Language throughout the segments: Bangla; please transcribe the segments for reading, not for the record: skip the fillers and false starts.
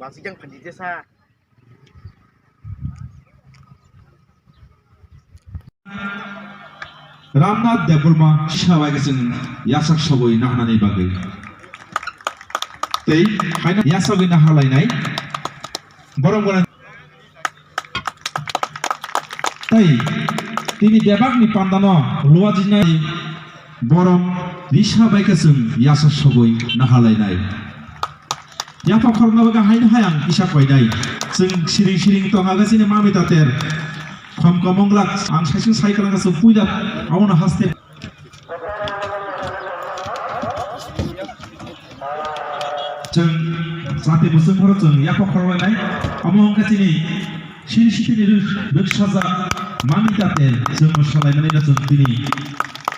bangsi jang pandi desa Ramnath Deburma Shawai Gasin Yasak Shawai Nahanani Bagay. They Haina Yasawin Nahalai Boromona Tai Tini Debagni Pandano Luajinai Borom Lisha Baikasum Yasak Shawai Nahalai Yapa Kornaga Hain Hayang Ishakwai Sing Shiring Tongagasine Mamita Ter Komkomongla Amchai cycle as a Puila I want to Haste Sate Muslim Horton Yako Korona among Katini Shishini Lukshaza Mamita Shalai Tini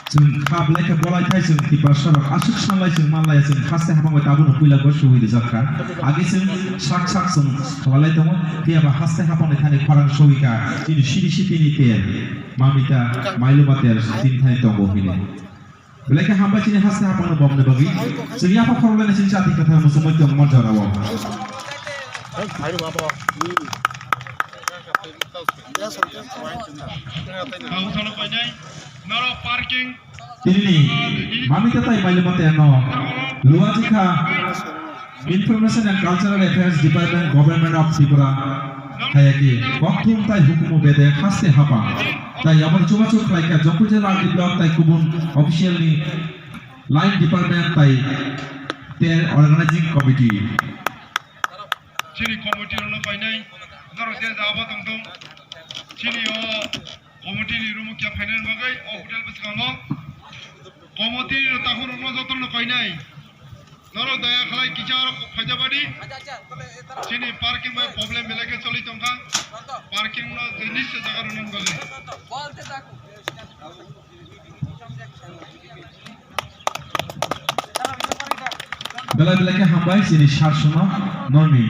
Zum Kab like a Bolai Tyson Tipasha Ashok License Malayas and Haste Haphang with Puila Goshu with the Jakha Agison Shak Saxon Kawalaita they have a Haste Haphang the Tani Paran Showika in Shishini Mamita Mailuma Tin Tongo Like a Hambach in Haste Haphang above the buggy so Yapa Corona is in Chatika Musumito Monjara No parking. Ini Mamita tai Mailuma no Jakha Information and Cultural Affairs Department Government of Tripura Hayaki Waktum tai Hukumu Bede Haste Haphang Tai Yamar Chumachuk like a Jopujala Block Tai Kubun officially Line Department Tai their organizing committee Chini committee on the finance. Nor says Abatong Chini Committee room of Final Magai, Hotel Biscamo, Committee Tahun Mozoton Koinai, Noro Diakalai Kichar Pajabadi, Chini parking my problem like a Solitonka, parking was the list of the Bela like a Hambai Sini Sharshama, Normi.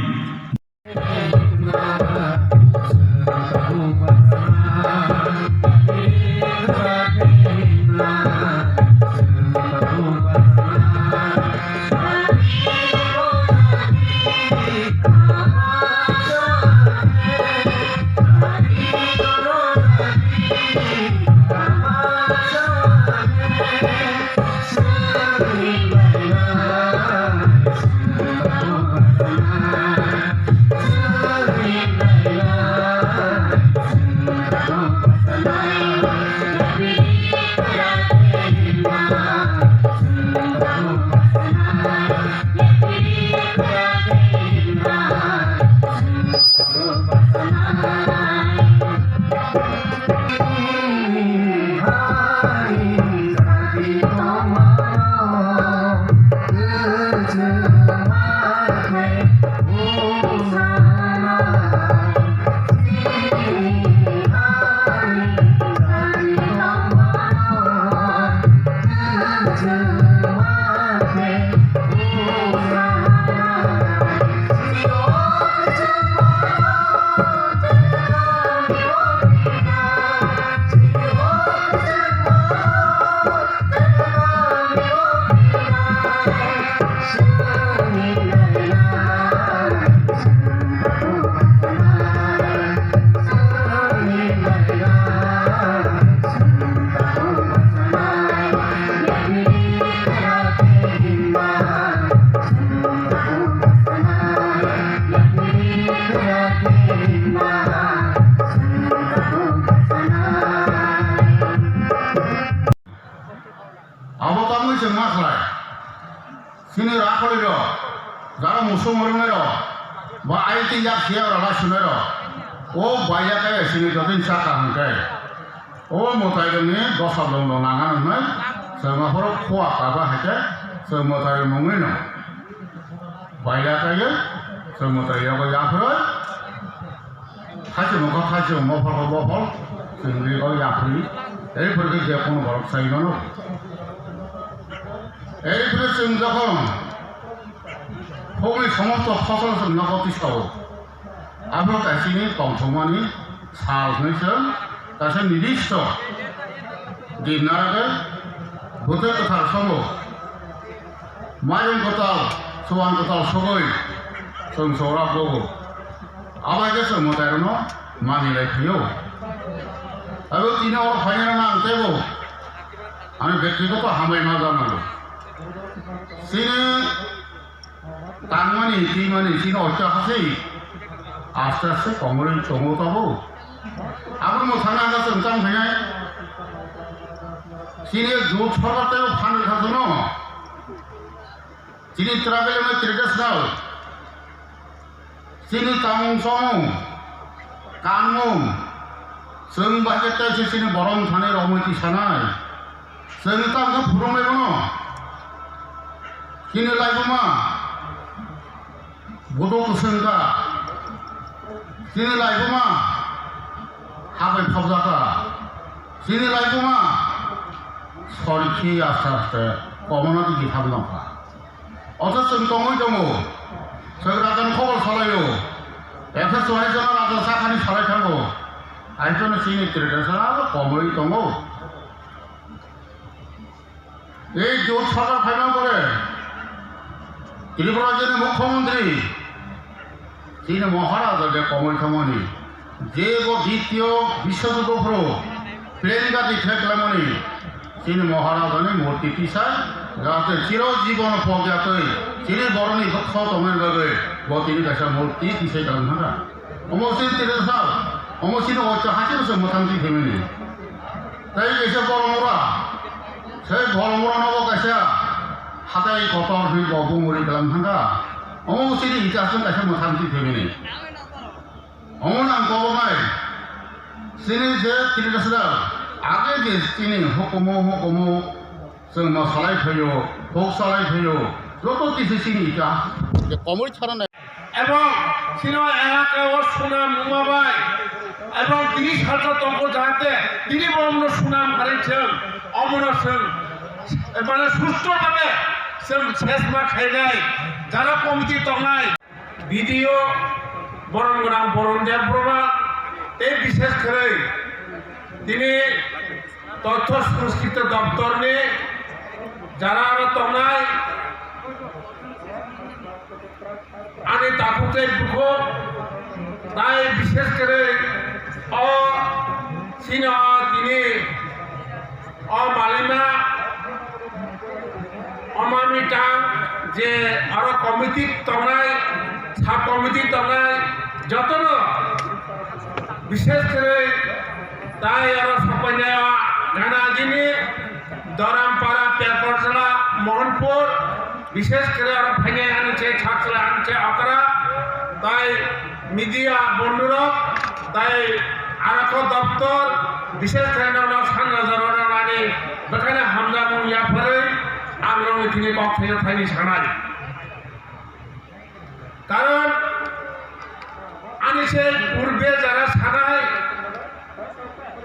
Sini rakoli ro, gara musuh murni ro, ba IT jak siapa ro, langsung ro, oh banyak kaya sini jodohin Jakha hangkai, oh mutai ini dosa dong nangan nih, semua orang kuat apa heke, semua tadi mungkin no, banyak kaya, semua tadi apa yang perlu, hasil mau bopol, sendiri kau yang perlu, ini pergi dia pun baru saya no. এই প্রশ্ন যখন হুগলি সমস্ত ফসল নগতি সহ আবার কাশিনি কংসমানি সাজনৈসম কাছে নির্দিষ্ট দিনার আগে ভূতের কথার সঙ্গ মাইরং কোতাল সোয়ান কোতাল সগৈ जों सौराबो आबाइके जों मोदायरनो मानिलायखायो आरो तिनि अर फाइनाल नांतेबो आरो व्यक्तिगत हामलायना जानांगौ सिनो तांमानि तिमानि सिनो अत्याखासै आस्ते आस्ते कमरै चमौताबो आरो मोसाना जों तां फैनाय सिनो जुग सरकारतायाव फानखाजोनो सिनि ट्राभेल एन्ड ट्रेडिशनल सिनि तामुंसं कानमुं जों बाजेट सिनि बरं थानाय रमैति सानाय जों तामखौ फुरुंबायबो सिनि लाइबुमा बड' गोसोंगा सिनि लाइबुमा हाबाय फावजाखा सिनि लाइबुमा सरखि आस्ते आस्ते कमना दिगि थाबलांखा अथच जों दङै दङ जों राजानि खबर सालायो एखे सहायजना राजा साखानि सालायथांगौ आइजोनो सिनि ट्रेडिशनल कमै दङ এই জোট সরকার ফাইনাল করে ত্রিপুরা রাজ্যের মুখ্যমন্ত্রী তিনি মহারাজাকে কমল থামনি যে দ্বিতীয় বিশ্বযুদ্ধ পুরো প্লেন গাড়ি ঠেকলামনি তিনি মহারাজানি মূর্তি পিছায় যাতে চিরজীবন প্রজ্ঞাতই তিনি বরণী বক্ষ তমের বাগে তিনি কাছে মূর্তি পিছাই দাম থাকা অমসিন তিরসাল অমসিন ঐতিহাসিক মোটামুটি ফেমিলি তাই এসে বড়মরা সেই বড়মরা নব কাছে হাতাই কটর হয়ে ববুমরি গেলাম থাকা অমসিনি ইতিহাসের কাছে মোটামুটি ফেমিলি অমনাম গবনাই সিনি যে তিরিশাল आगे जे तिनी हुकुमो जों मा सालायफैयो भोग सालायफैयो যত কিছু চিনি এটা যে কমই ছাড়া নাই এবং সিনেমা এলাকায় সুনাম মুমাবাই এবং 30,000 তঙ্ক যাতে তিনি বড় সুনাম হারিয়েছেন অমরসেন মানে সুস্থভাবে শেষ মা খাই দেয় যারা কমিটি তংনায় ভিডিও বরণ দেব প্রভা এই বিশেষ করে তিনি তথ্য সংস্কৃতি দপ্তর নিয়ে যারা আরো তংনায় আনে তাকুতে বুকো তাই বিশেষ করে তিনি মালিমা মামিটা যে আরো কমিটি তংনায় সাব কমিটি তংনায় যতন বিশেষ করে তাই আরো সপাইনা গানাজিনি দরামপাড়া পেপরসলা মোহনপুর বিশেষ করে আরো ভাঙে আনছে ছাত্রা আনছে অকরা তাই মিডিয়া বন্ধুরা তাই আরক দপ্তর বিশেষ করে সানরাজারি বেখানে হামজা মুয়া ফলে আগ্রহ তিনি কক্ষে থাইনি সানাই কারণ আনিছে পূর্বে যারা সানায়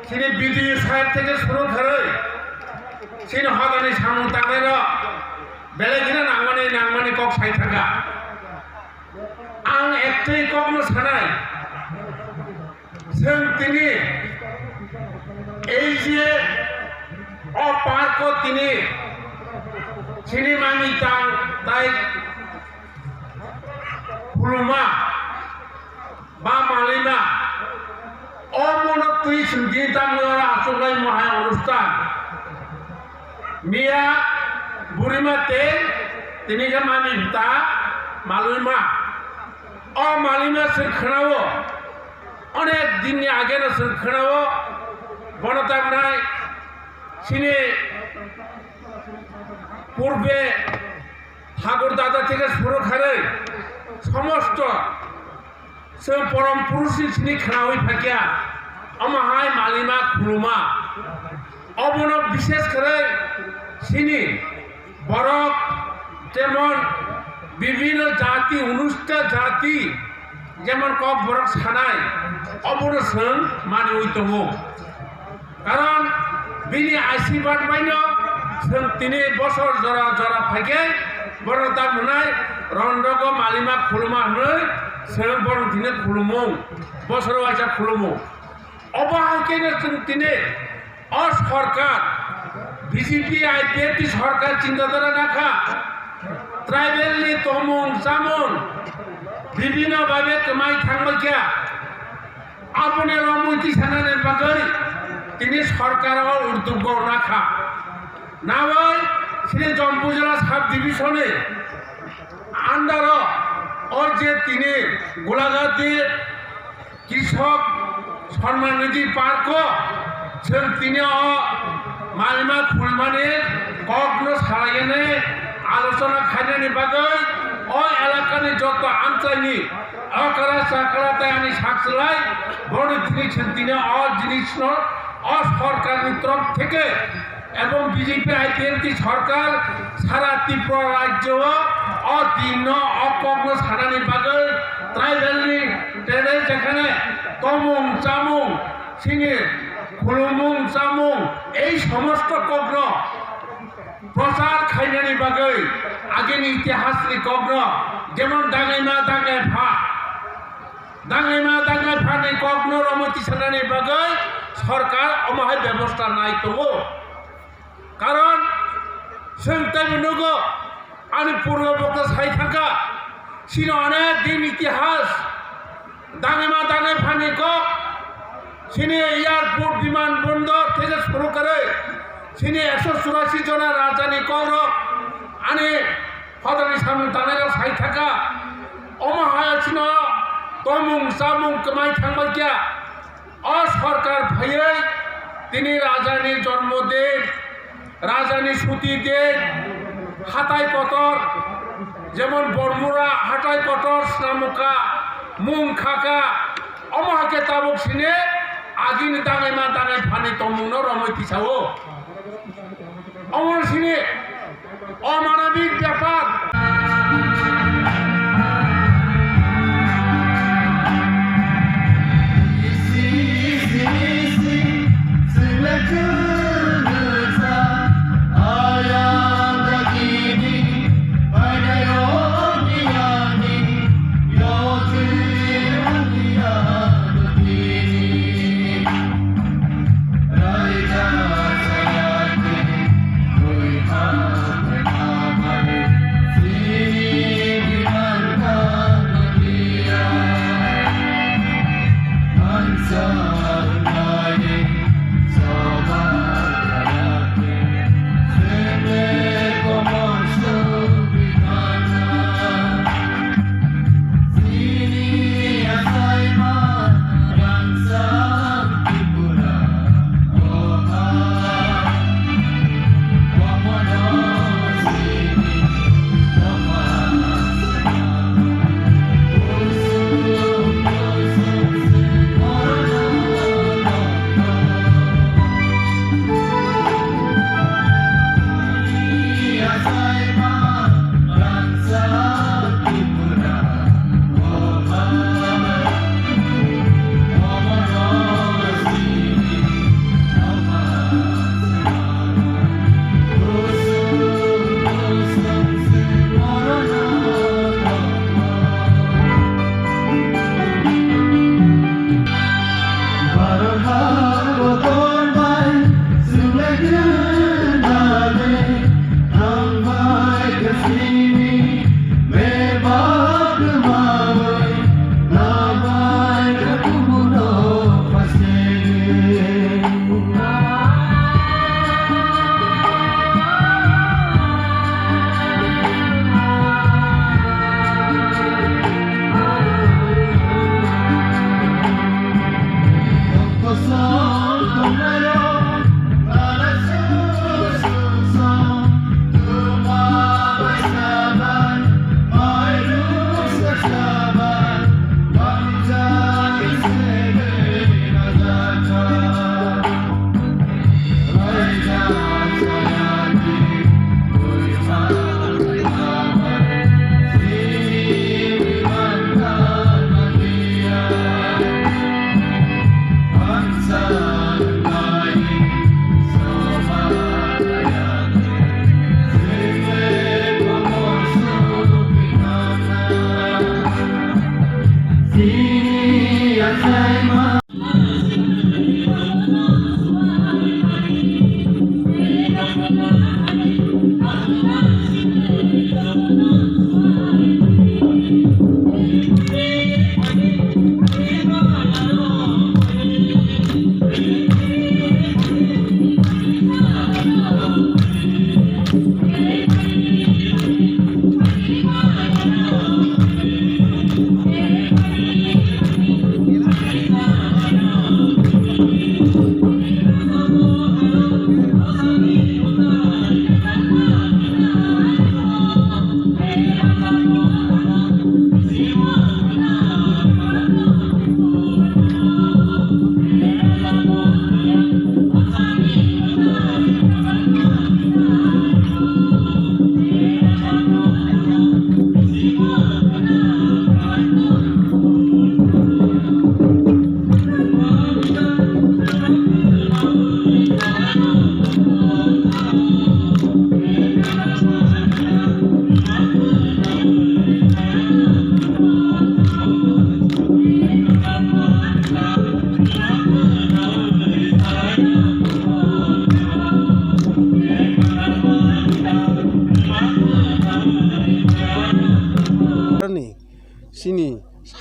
তিনি বিডিও সাহেব থেকে শুরু করে তিনি হদানি সামু তাদের বেলেগিনা নাংমানি কক সাই থাকা आं एकtai कखनो सानाय जों তিনি এই যে অপার্ক তিনি Mamita তাই Mailuma বা Mailuma অমনতুই সঙ্গীতা মেরা আসলে মহা অনুষ্ঠান মিয়া বুড়িমাতে তিনি যে Mamita Mailuma Mailuma সেখানেও অনেক দিন আগে না সেখানেও বনতাম নাই সিনে পূর্বে ঠাকুর দাদা থেকে শুরু করে সমস্ত সে পরম পুরুষই সিনি খেলা হয়ে থাকিয়া আমাহাই Mailuma Khuluma অবন বিশেষ করে সিনি বরক যেমন বিভিন্ন জাতি 19টা জাতি যেমন কক বরক সানায় অবরসন মানে ওইতম কারণ বিনি আশীর্বাদ বাইন তিনি বছর জরা জরা ফাইকে বড় তার মনে রন্ডক Mailuma Khuluma হয়ে সে বড় দিনে খুলুমো বছর আইসা খুলুমো অবাহকে তিনি অসরকার বিজেপি আইপিএফটি সরকার চিন্তাধারা রাখা ট্রাইবেল তমন জামন বিভিন্নভাবে কমাই থাকবে আপনি রমতি সানানের বাগৈ তিনি সরকারও উদ্যোগ রাখা না হয় শ্রী জম্পু জেলা সাব ডিভিশনে আন্ডার ও যে তিনি গোলাঘাটি কৃষক সম্মান নিধি পার্ক তিনি মালিমা খুলমানি কগ্নো সারাইনে আলোচনা খাইনানি বাগৈ ও এলাকানি যত আমচাইনি অকরা চাকরাতে আমি সাকসলাই বড় জিনিস তিনি জিনিস সরকারের তরফ থেকে এবং বিজেপি আইপিএলটি সরকার সারা ত্রিপুরা রাজ্য অদীর্ণ অকগ্ন সারানি বাগৈ ট্রাইবেলনি ট্রেডে যেখানে তমুং চামুং সিনে খুলুমুং চামুং এই সমস্ত কগ্ন প্রচার খাইনানি বাগৈ আগের ইতিহাসনি কগ্ন যেমন ডাঙ্গাইমা ডাঙ্গাই ফানি কগ্ন রমতি সানানি বাগৈ সরকার অমাহাই ব্যবস্থা নাই তো কারণ নুগো আমি পূর্ববক্তা সাই থাকা সিন অনেক দিন ইতিহাস ডাঙ্গাই ফানি কক সিনে এয়ারপোর্ট বিমানবন্দর থেকে শুরু করে সিনে 184 জনের রাজধানী কৌর আনে হদানি সামনে দানের সাই থাকা অমাহায় ছিল তমুং চামুং কমাই থাকবে অসরকার ভাইয়ে তিনি রাজধানীর জন্মদিন রাজধানী ছুটি দিন হাতাই কটর যেমন বরমুরা হাটাই কটর স্নামুকা মুং খাকা অমাহাকে তাবক সিনে আগিন দাঙাই ফানি তমুন রমতি সাও অমর সিনে অমানবিক ব্যাপার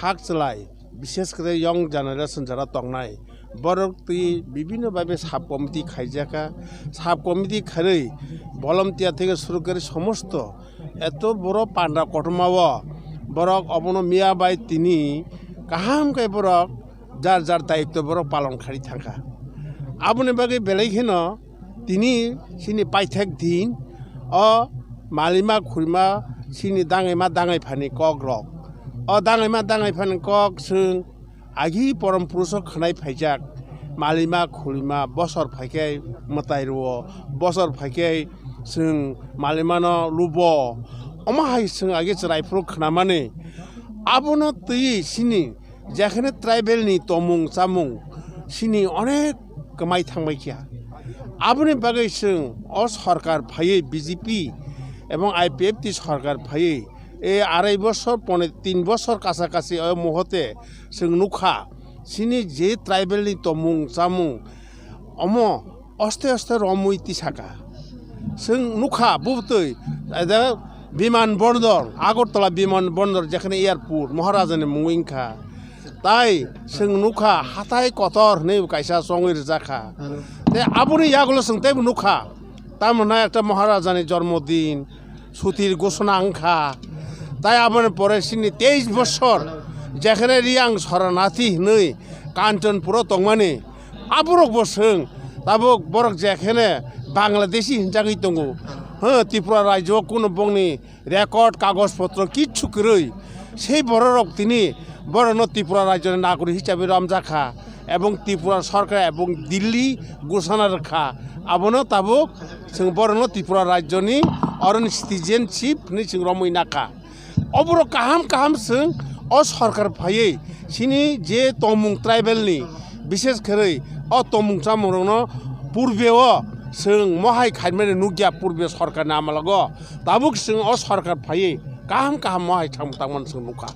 থাক চলাই বিশেষ করে ইয়ং জেনারেশন যারা তংনাই বরক তুই বিভিন্নভাবে সাব কমিটি খাইজাকা সাব কমিটি খাই ভলান্টিয়ার থেকে শুরু করে সমস্ত এত বড় পান্ডা কটমাও বরক অবন মিয়াবাই তিনি কাহামকাই বরক যার যার দায়িত্ব বরক পালন খারি থাকা আবনে বাকে বেলাইখেন তিনি সিনি পাইথাক দিন মালিমা খুরমা সিনি দাঙাইমা দাঙাই ফানি কক রক दाङाइमा दाङाइ फान कक जों आगि परम पुरुष खानाय फाइजाक मालिमा खुलिमा बसर फाइखाय मताइरो बसर फाइखाय जों मालिमानो लुब अमाहाय जों आगे रायफ्रु खानामाने आबनो तै सिनि जेखाने ट्राइबेलनि तमुं चामुं सिनि अनेक कमाय थांबायखिया आबनि बागै जों सरकार फायै बिजेपि এবং আইপিএফটি সরকার ফাইयै এই 2.5 বছর 3 বছর কাছাকাছি মুহূর্তে जों नुखा सिनि जे ट्राइबेलनि तमुं चामुं अम अस्ते अस्ते रमुइति साका जों नुखा बुबतै विमान बन्दर आगरतला विमान बन्दर जेखाने एयारपोर्ट महाराजानि मुंइंखा ताई जों नुखा हाथाय कतर नै कायसा संगिर जाखा ते आबुनि यागुलो जों तेबो नुखा तामना একটা महाराजानि जन्मदिन ছুটির ঘোষণা আংখা তাই আমার পরে সিনি 23 বছর যেখানে রিয়াং শরণার্থী नै কাঞ্চনপুর তংমানে আবরক বসং তাবক বরক যেখানে বাংলাদেশি হিনজাগৈ দङ হ্যাঁ ত্রিপুরা রাজ্য কোন বংনি রেকর্ড কাগজপত্র কিচ্ছু কই সেই বড়রক তিনি বড়ন ত্রিপুরা রাজ্যের নাগরিক হিসাবে রমজাখা এবং ত্রিপুরা সরকার এবং দিল্লি ঘোষণা রাখা আবনো তাবক जों बरनो त्रिपुरा राज्यनि अरन सिटिजेनशिप नि जों रमै नाका अबरो काहाम काहाम जों सरकार फायै सिनि जे तमुं ट्राइबेलनि विशेष करे तमुं चामुंनो पूर्वेव जों महाय खायमाने नुगिया पूर्वे सरकार नामालग ताबुक जों सरकार फायै काहाम काहाम महाय थांमोन जों नुखा